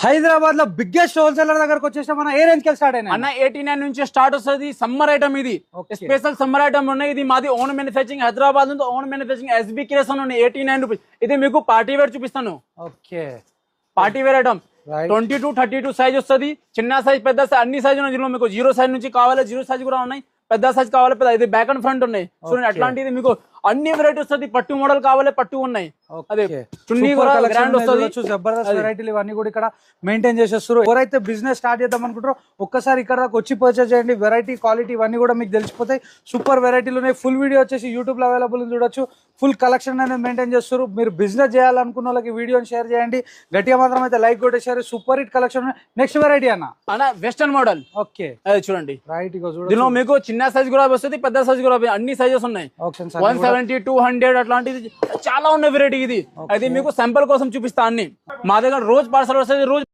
హైదరాబాద్ లో biggest wholesaler దగ్గరకు వచ్చేసి మన ఏ రేంజ్ కి స్టార్ట్ అయినా అన్న 89 నుంచి స్టార్ట్ వస్తుంది. సమ్మర్ ఐటమ్ ఇది, స్పెషల్ సమ్మర్ ఐటమ్ ఉన్నాయి. ఇది మాది ఓన్ మ్యానుఫ్యాక్చరింగ్, హైదరాబాద్ నుంచి ఓన్ మ్యానుఫ్యాక్చరింగ్ ఎస్బీ క్రియేషన్ ఉన్నాయి. 89 రూపీస్. ఇది మీకు పార్టీ వేర్ చూపిస్తాను. Okay, party wear item 22, 32 size వస్తుంది. చిన్న సైజ్, పెద్ద సైజ్ అన్ని సైజు ఉన్నాయి. దీనిలో మీకు 0 సైజ్ నుంచి కావాలి, 0 సైజ్ కూడా ఉన్నాయి. పెద్ద సైజ్ కావాలి, పెద్ద ఇది బ్యాక్ అండ్ ఫ్రంట్ ఉన్నాయి. చూడండి అట్లాంటిది మీకు అన్ని వెరైటీ వస్తుంది. పట్టు మోడల్ కావాలి, పట్టు ఉన్నాయి. అదే చున్నీ కూడా గ్రాండ్ వస్తుంది. జబర్దస్త్ వెరైటీలు ఇవన్నీ కూడా ఇక్కడ మెయింటైన్ చేసేస్తారు. ఎవరైతే బిజినెస్ స్టార్ట్ చేద్దాం అనుకుంటారో ఒక్కసారి ఇక్కడ దాకా వచ్చి పర్చేస్ చేయండి. వెరైటీ, క్వాలిటీ ఇవన్నీ కూడా మీకు తెలిసిపోతాయి. సూపర్ వెరైటీలు ఉన్నాయి. ఫుల్ వీడియో వచ్చేసి యూట్యూబ్ లో అవైలబుల్ చూడొచ్చు. ఫుల్ కలెక్షన్ అనేది మెయింటైన్ చేస్తారు. మీరు బిజినెస్ చేయాలనుకున్న వాళ్ళకి వీడియోని షేర్ చేయండి. గట్టిగా మాత్రం అయితే లైక్ కొట్టేసారు. Super hit collection. Next variety అన్న వెస్టర్న్ మోడల్. ఓకే, అది చూడండి. రైట్, దీనిలో మీకు చిన్న సైజ్ కూడా వస్తుంది, పెద్ద సైజ్ కూడా అన్ని సైజెస్ ఉన్నాయి. 170, 200 అట్లాంటిది చాలా ఉన్న వెరైటీ ఇది. అది మీకు శాంపుల్ కోసం చూపిస్తా. అన్ని మా దగ్గర రోజు పార్సల్ వస్తుంది. రోజు